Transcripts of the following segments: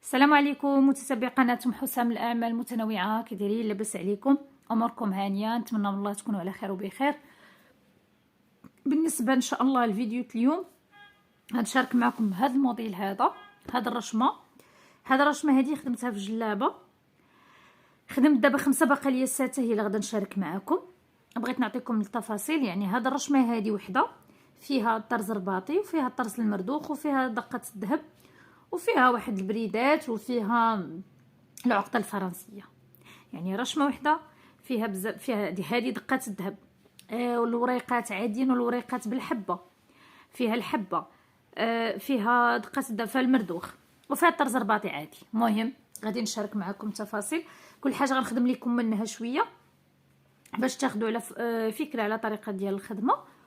السلام عليكم متتبعي قناه حسام الاعمال المتنوعه. كي دايرين؟ لاباس عليكم؟ اموركم هانيه؟ نتمنى من الله تكونوا على خير وبخير. بالنسبه ان شاء الله الفيديو اليوم غنشارك معكم هذا الموديل، هذا الرشمه. هذه خدمتها في جلابه، خدمت دابا 5 بقاليات هي اللي غادا نشارك معكم. بغيت نعطيكم التفاصيل. يعني هذا الرشمه هذه وحده فيها الطرز رباطي وفيها الطرز المردوخ وفيها دقه الذهب وفيها واحد البريدات وفيها العقده الفرنسيه. يعني رشمه وحده فيها بزاف، فيها هذه دقات الذهب، والوريقات عاديين والوريقات بالحبه، فيها الحبه، فيها دقات الذهب، فيها المردوخ وفيها الطرز رباطي عادي. المهم غادي نشارك معكم التفاصيل، كل حاجه غنخدم لكم منها شويه باش تاخذوا على فكره على طريقه ديال الخدمه.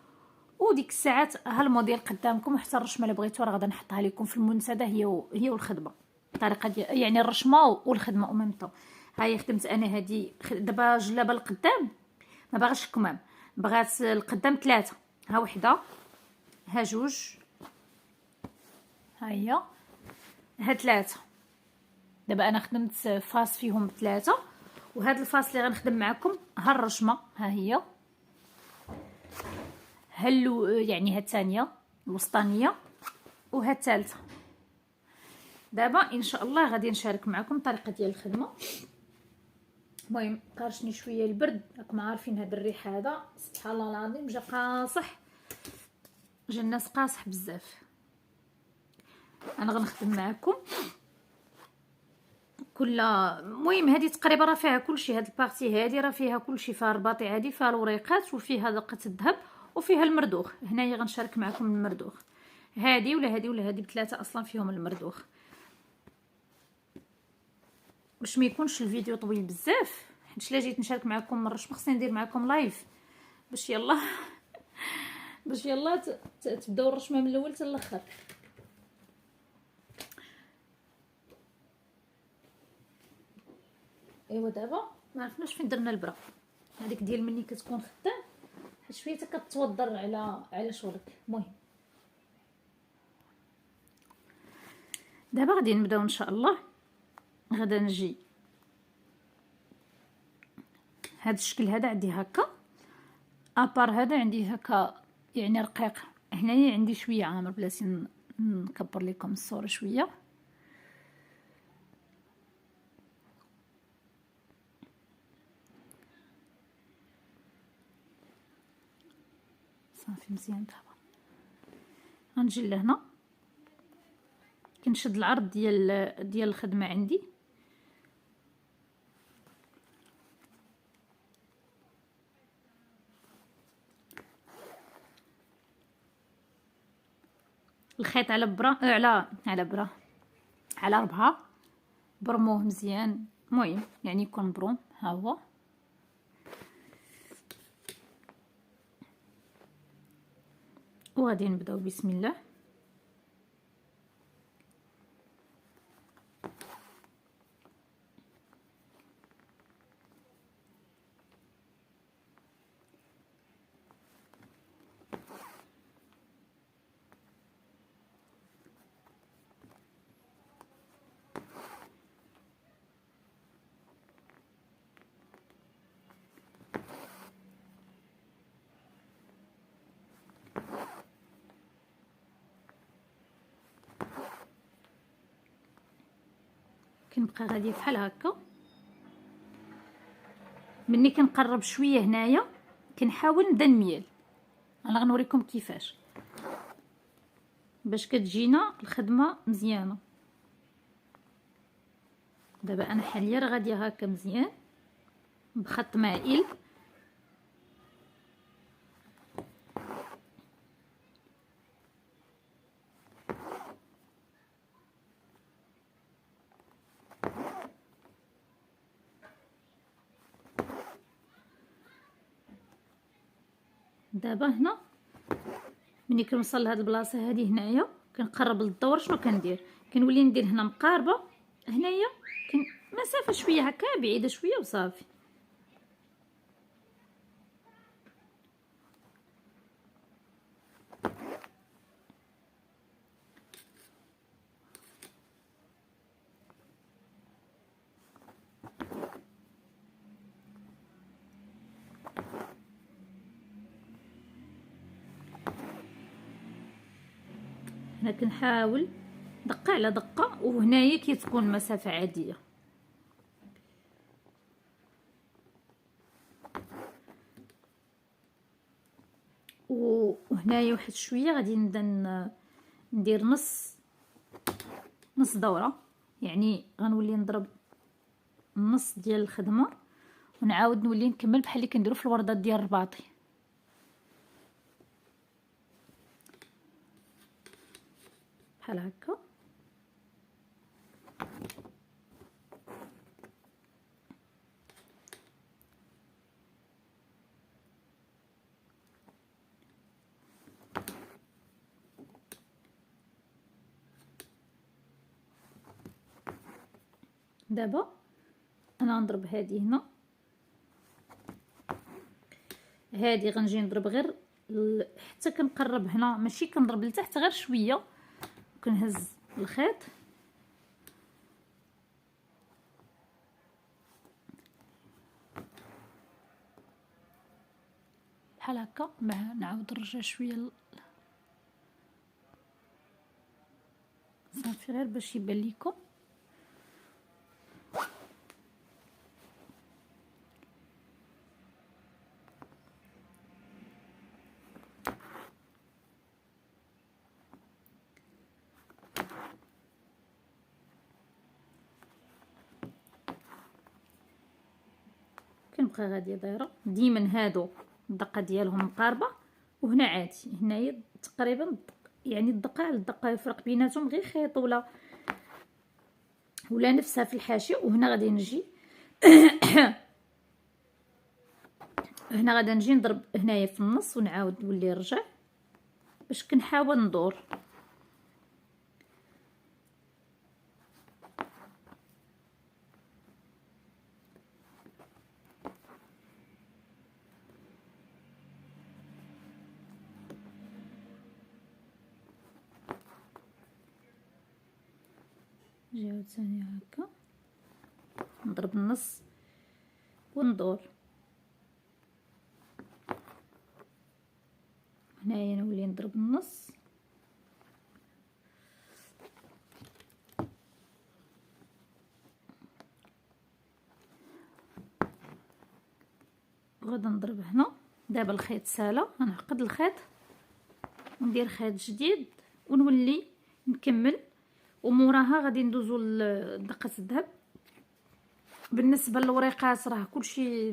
وديك الساعات ها الموديل قدامكم، وحتى الرشمه اللي بغيتوها راه غادا نحطها لكم في المنتدى، هي والخدمه، الطريقه ديال يعني الرشمه والخدمه او ميم طون. هاي خدمت انا هذه دابا جلابه القدام، ما باغاش الكمام، بغات القدام 3. ها وحده، ها 2، ها هي، ها 3. دابا انا خدمت فاس فيهم 3، وهذا الفاس اللي غنخدم معكم ها الرشمه، ها هي، يعني ها الثانيه الوسطانيه وها الثالثه. دابا ان شاء الله غادي نشارك معكم الطريقه ديال الخدمه. المهم قارشني شويه البرد، راكم عارفين هذا الريح هذا سبحان الله العظيم جا قاصح، جا الناس قاصح بزاف. انا غنخدم معكم كل، المهم هذه تقريبا راه فيها كلشي، هاد البارتي هذه راه فيها كلشي، فيها رباطي عادي، فيها الوريقات وفيها دقه الذهب وفيها المردوخ. هنايا غنشارك معكم المردوخ، هذه ولا هذه ولا هذه ب3 اصلا فيهم المردوخ، باش ما يكونش الفيديو طويل بزاف. حيت لا جيت نشارك معكم الرشمه خصني ندير معكم لايف باش يلا باش يلا تبداو الرشمه من الاول حتى الاخر. ايوا دابا ما عرفناش فين درنا البرا هذيك ديال مني كتكون خدام، حيت شويه حتى كتوضر على شغلك. المهم دابا غادي نبداو ان شاء الله. غدا نجي هذا الشكل هذا عندي هكا، ابار هذا عندي هكا يعني رقيق. هنايا عندي شويه عامر، بلاتي نكبر لكم الصوره شويه. صافي مزيان. دابا غنجي لهنا كنشد العرض ديال الخدمه عندي، الخيط على برا، على ربعه، برموه مزيان. المهم يعني يكون بروم، ها هو. وغادي نبداو بسم الله. كنبقى غاديه بحال هكا، مني كنقرب شويه هنايا كنحاول نبدا نميل. انا غنوريكم كيفاش باش كتجينا الخدمه مزيانه. دابا انا حاليا راه غاديه هكا مزيان بخط مائل. دابا هنا ملي كنوصل لهاد البلاصه هذه هنايا كنقرب للدور، شنو كندير؟ كنولي ندير هنا مقاربه، هنايا مسافه شويه هكا بعيده شويه وصافي. هنا كنحاول دقه على دقه، وهنايا كي تكون مسافه عاديه. وهنايا واحد شويه غادي نبدا ندير نص دوره، يعني غنولي نضرب النص ديال الخدمه ونعاود نولي نكمل بحال اللي كنديرو في الوردات ديال الرباطي. بحال هكا. دابا انا نضرب هذه هنا، هذه غنجي نضرب غير حتى كنقرب هنا، ماشي كنضرب لتحت غير شويه، كنهز الخيط بحال هكا، نعاود نرجع شويه صافي غير باش يبان لكم. كنبقى غاديه دايره ديما هادو الدقه ديالهم مقاربه، وهنا عادي هنايا تقريبا يعني الدقه على الدقه، يفرق بيناتهم غير خيط ولا نفسها في الحاشيه. وهنا غادي نجي هنا غادي نجي نضرب هنايا في النص ونعاود نولي نرجع باش كنحاول ندور. نجي عاوتاني هكا نضرب النص وندور. هنايا نولي نضرب النص وغادا نضرب هنا. دابا الخيط سالا، غنعقد الخيط وندير خيط جديد ونولي نكمل، وموراها غادي ندوزو لدقه الذهب. بالنسبه للوريقات راه كلشي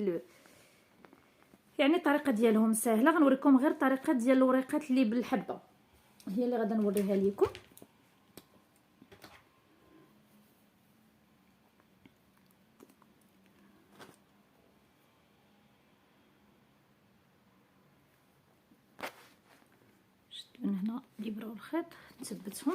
يعني الطريقه ديالهم سهله، غنوريكم غير الطريقه ديال الوريقات اللي بالحبه هي اللي غادا نوريها لكم. شد من هنا الابره والخيط نثبتهم.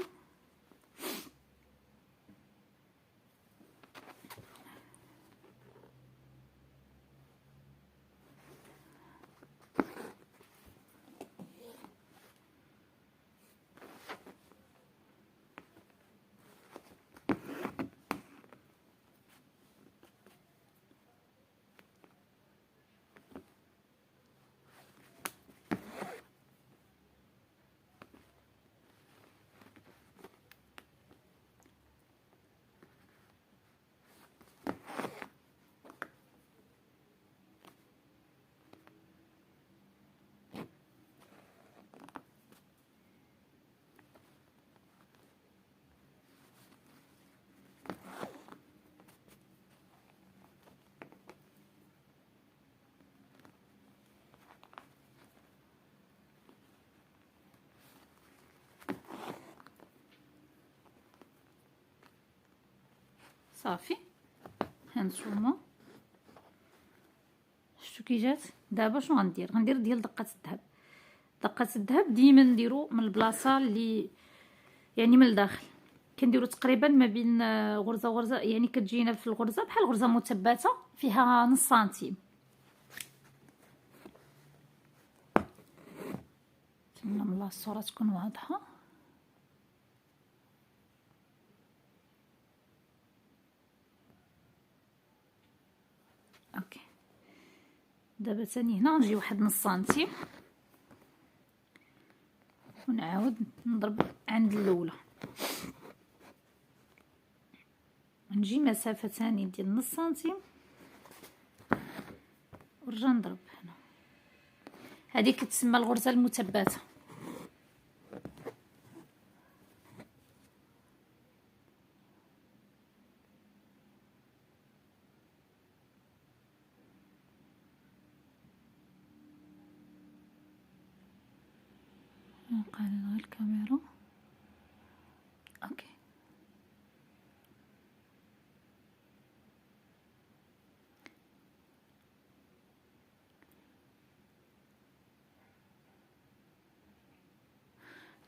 صافي هانتوما شفتو كي جات. دابا شنو غندير ديال دقه الذهب. دقه الذهب ديما نديرو من البلاصه اللي يعني من الداخل، كنديرو تقريبا ما بين غرزه وغرزه، يعني كتجينا في الغرزه بحال غرزه مثبته فيها نص سنتيم. نتمنى من الله الصوره تكون واضحه. اوكي دابا ثاني هنا نجي واحد نص سنتيم ونعاود نضرب عند الاولى. نجي مسافه ثاني ديال نص سنتيم ونرجع نضرب هنا. هذه كتسمى الغرزه المثبته. نقلل الكاميرا. اوكي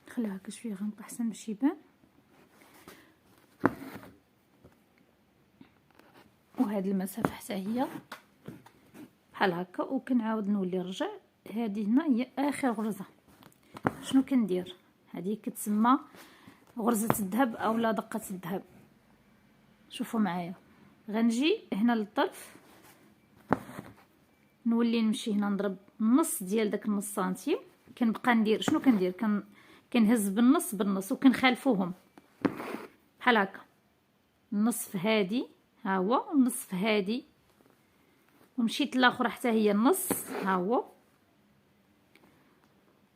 نخليها هكا شويه غامقه احسن باش يبان. وهاد المسافه حتى هي بحال هكا، وكنعاود نولي نرجع. هذه هنا هي اخر غرزه. شنو كندير؟ هذه كتسمى غرزه الذهب اولا دقه الذهب. شوفوا معايا، غنجي هنا للطرف، نولي نمشي هنا نضرب النص ديال داك نص سنتيم. كنبقى ندير شنو كندير؟ كنهز بالنص بالنص وكنخالفوهم بحال هكا. النصف هادي ها هو، النصف هادي، ومشيت لاخرى حتى هي النص ها هو.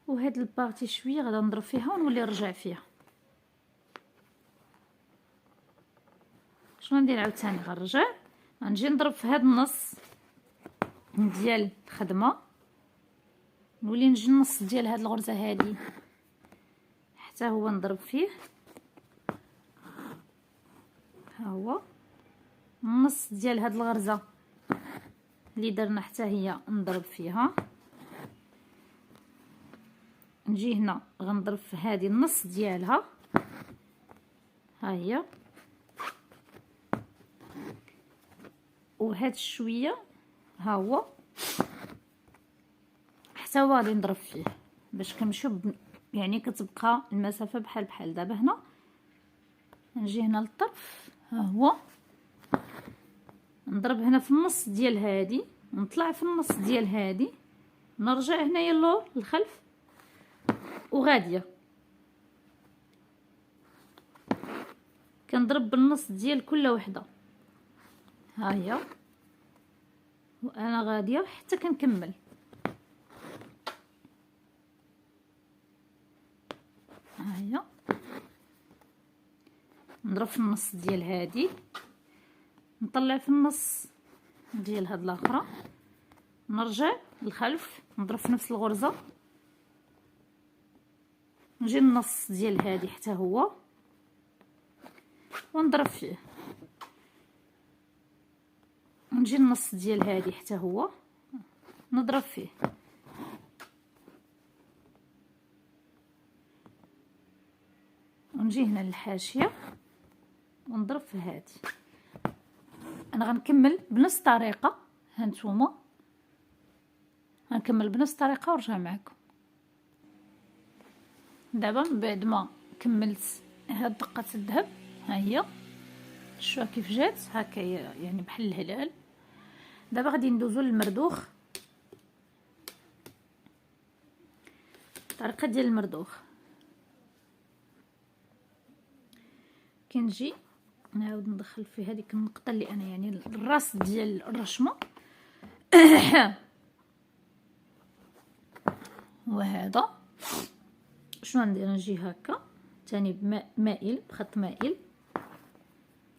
وهاد البارتي شويه غادا نضرب فيها ونولي نرجع فيها. شنو ندير عاوتاني؟ غنرجع غنجي نضرب في هاد النص ديال الخدمه، نولي نجي النص ديال هاد الغرزه هادي حتى هو نضرب فيه ها هو. النص ديال هاد الغرزه اللي درنا حتى هي نضرب فيها. نجي هنا غنضرب في هذه النص ديالها ها هي، وهاد شويه ها هو حتى هو غادي نضرب فيه باش كنمشيو يعني كتبقى المسافه بحال دابا. هنا نجي هنا للطرف ها هو، نضرب هنا في النص ديال هادي، نطلع في النص ديال هادي، نرجع هنايا اللور للخلف وغاديه كنضرب بالنص ديال كل وحده ها هي، وانا غاديه حتى كنكمل ها هي. نضرب في النص ديال هادي، نطلع في النص ديال هاد الاخرى، نرجع للخلف نضرب في نفس الغرزه، نجي النص ديال هادي حتى هو ونضرب فيه، نجي النص ديال هادي حتى هو نضرب فيه، ونجي هنا للحاشيه ونضرب في هادي. انا غنكمل بنفس الطريقه. هانتوما غنكمل بنفس الطريقه ونرجع معكم دابا بعد ما كملت هاد دقه الذهب. ها هي شوفوا كيف جات هكا يعني بحال الهلال. دابا غادي ندوزو للمردوخ. الطريقه ديال المردوخ كنجي نعاود ندخل في هذيك النقطه اللي انا يعني الراس ديال الرشمه وهذا شنو ندير؟ نجي هكا ثاني مائل بخط مائل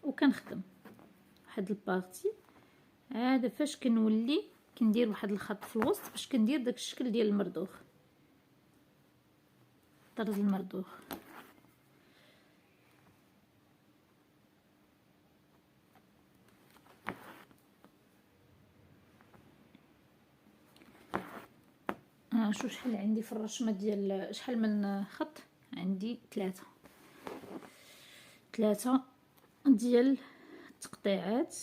وكنخدم واحد البارتي. هذا فاش كنولي كندير واحد الخط في الوسط باش كندير داك الشكل ديال المردوخ، طرز المردوخ. شوف شحال عندي في الرشمه ديال شحال من خط. عندي ثلاثة ديال التقطيعات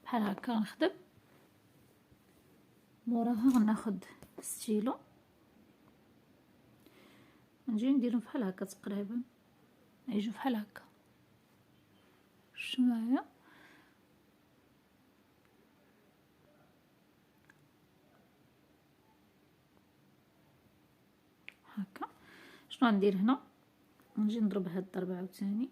بحال هكا. نخدم موراها غناخد ستيلو نجي نديرهم بحال هكا تقريبا، يجوا بحال هكا. شوف معايا هكا. شنو غندير هنا؟ نجي نضرب هاد الضربه عاوتاني،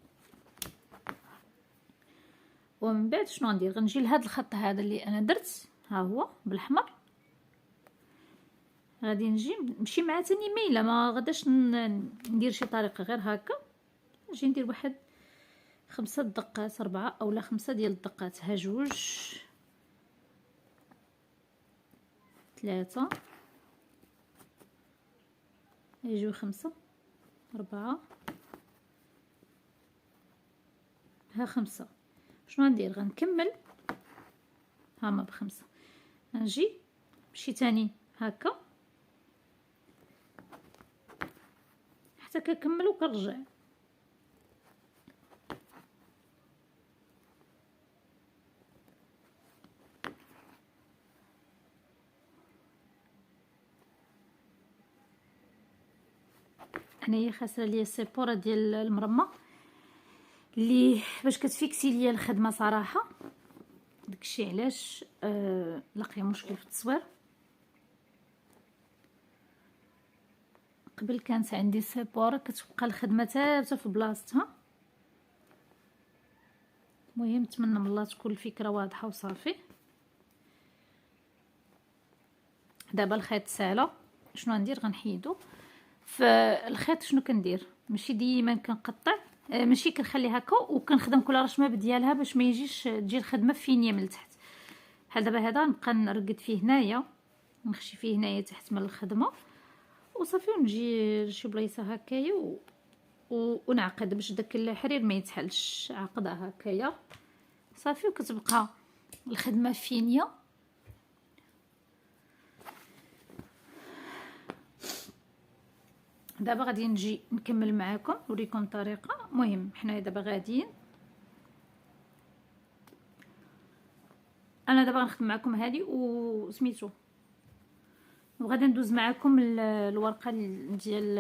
ومن بعد شنو غندير؟ غنجي لهاد الخط هذا اللي انا درت ها هو بالاحمر، غادي نجي نمشي معاه تاني ميله، ما غاداش ندير شي طريقه غير هكا. نجي ندير واحد 5 دقات، 4 اولا 5 ديال الدقات، ها 2 3 يجيو 5 4 ها 5. شنو غندير؟ غنكمل هما ب5، غنجي نمشي تاني هكا حتى كنكمل وكنرجع. انايا خاسره ليا السيبوره ديال المرمى اللي باش كتفيكسي ليا الخدمه صراحه، داكشي علاش لاقيه مشكل في التصوير. قبل كانت عندي سيبوره كتبقى الخدمه ثابته في بلاصتها. المهم نتمنى من الله تكون الفكره واضحه وصافي. دابا الخيط ساله، شنو غندير؟ غنحيدو فالخيط. شنو كندير؟ ماشي ديما كنقطع، ماشي كنخلي هكا وكنخدم كل رشمه بديالها باش ما يجيش تجي الخدمه فينيه من التحت. بحال دابا هذا نبقى نرقد فيه هنايا، نخشي فيه هنايا تحت من الخدمه وصافي، ونجي لشي بلايصه هكايا ونعقد باش داك الحرير ما يتحلش، عقدها هكايا صافي وكتبقى الخدمه فينيه. دابا غادي نجي نكمل معاكم نوريكم الطريقه. المهم حنايا دابا غاديين، انا دابا غنخدم معكم هذه وسميتو، وغادي ندوز معكم الورقه ديال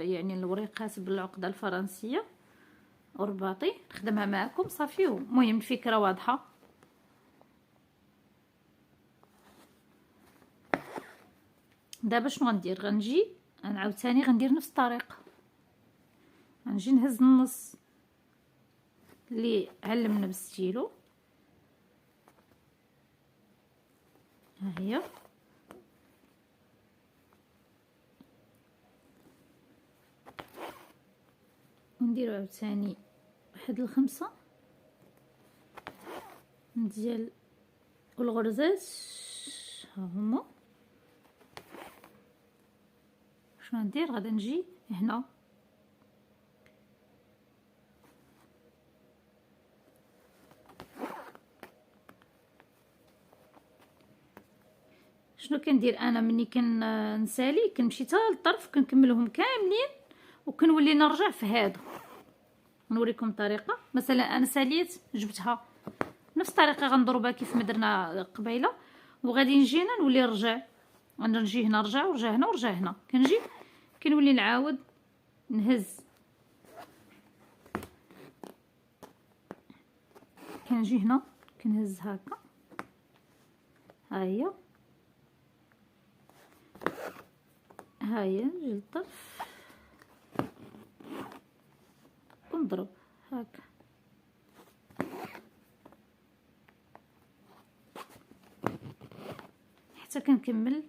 يعني الوريقات بالعقده الفرنسيه ورباطي، نخدمها معكم صافي. المهم الفكره واضحه. دابا شنو غندير؟ غنجي انا عاوتاني غندير نفس الطريقه، غنجي نهز النص اللي علمنا بالستيلو، ها هي، ونديرو عاوتاني واحد 5 ديال الغرزات ها هما. شنو ندير؟ غادي نجي هنا شنو كندير انا ملي كنسالي كنمشي حتى للطرف كنكملهم كاملين وكنولي نرجع في هادو. نوريكم طريقه. مثلا انا ساليت جبتها نفس الطريقه غنضربها كيف ما درنا قبيله، وغادي نجي هنا نولي نرجع، غنجي هنا نرجع ورجع هنا ورجع هنا، كنجي كنولي نعاود نهز، كنجي هنا كنهز هكا، ها هي نجي للطرف ونضرب هكا حتى كنكمل.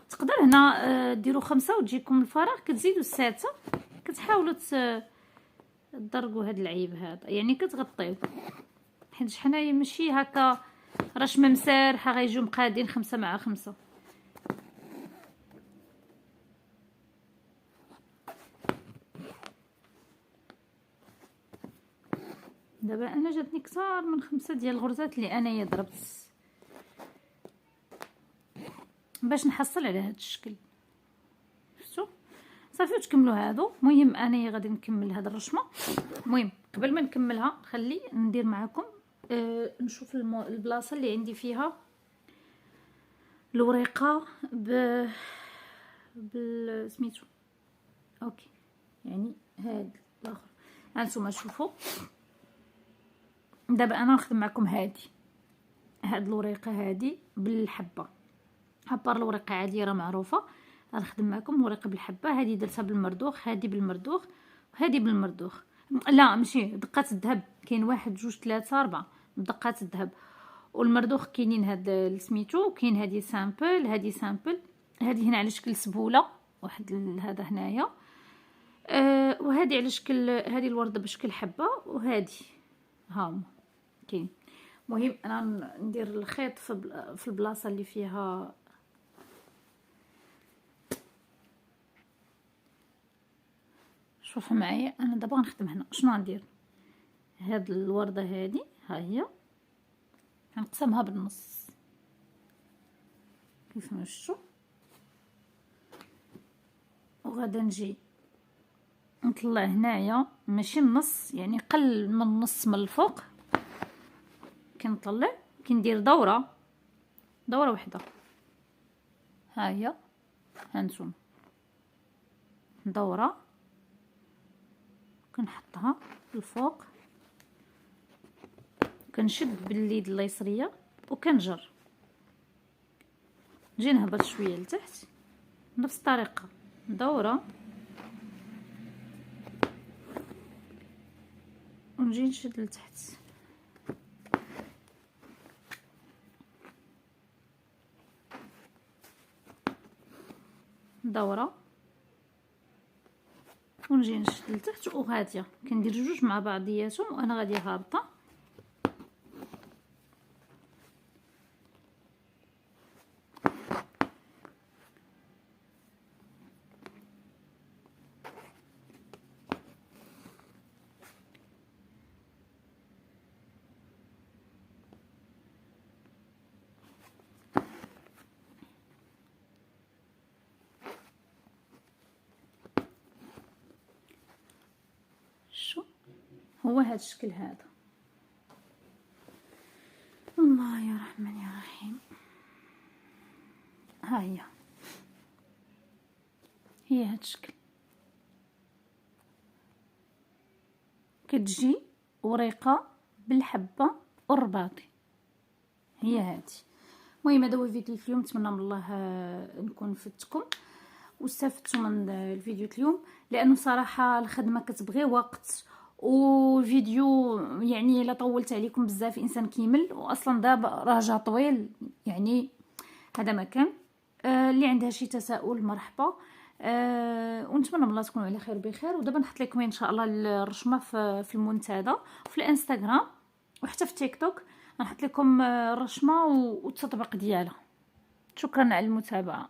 تقدر هنا ديروا 5 وتجيكم الفراغ، كتزيدوا 6 كتحاولوا تدرجوا هاد العيب هذا، يعني كتغطيو، حيت حنايا ماشي هكا رشمه مسارحه غيجيو مقادين 5 مع 5. دابا انا جاتني كثار من 5 ديال الغرزات اللي انايا ضربت باش نحصل على هذا الشكل. شفتوا صافي وتكملوا هادو. المهم انايا غادي نكمل هاد الرشمه. المهم قبل ما نكملها خلي ندير معكم نشوف البلاصه اللي عندي فيها الوريقه سميتو اوكي، يعني هاد الاخر. هانتوما شوفوا دابا انا نخدم معكم هاد الوريقه هادي بالحبه، حبار الورقه عاديه راه معروفه. غنخدم معكم ورقه بالحبه. هذه درتها بالمردوخ، هذه بالمردوخ، وهذه بالمردوخ. لا ماشي دقات الذهب، كاين 1 2 3 4 دقات الذهب. والمردوخ كاينين هاد سميتو، كاين هذه سامبل، هذه سامبل، هذه هنا على شكل سبوله واحد هذا هنايا، وهذه على شكل هذه الورده بشكل حبه، وهذه ها كاين. المهم انا ندير الخيط في البلاصه اللي فيها. شوفوا معايا انا دابا غنخدم هنا. شنو غندير؟ هاد الورده هذه ها هي غنقسمها بالنص كيف ما شفتوا، وغادا نجي نطلع هنايا ماشي النص، يعني قل من النص من الفوق، كنطلع كندير دوره وحده. ها هي هانتوما دوره كنحطها الفوق، كنشد باليد اليسريه وكنجر، نجي نهبط شويه لتحت بنفس الطريقه، دوره ونجي نشد لتحت. دوره ونجي نشد لتحت وغاديه كندير جوج مع بعضياتهم وانا غاديه هابطه. شو هو هذا الشكل هذا؟ الله يا رحمن يا رحيم. ها هي هذا الشكل، كتجي وريقه بالحبه والرباطي، هي هذه. المهم هذا هو الفيديو اليوم، نتمنى من الله نكون فدتكم واستفدتوا من الفيديو اليوم، لانه صراحه الخدمه كتبغي وقت، وفيديو يعني الا طولت عليكم بزاف انسان كيمل، واصلا دابا راه جا طويل يعني. هذا مكان اللي عندها شي تساؤل مرحبا، ونتمنى من الله تكونوا على خير بخير. ودابا نحط لكم ان شاء الله الرشمه في المنتدى وفي الانستغرام وحتى في تيك توك، نحط لكم الرشمه والتطبيق ديالها. شكرا على المتابعه.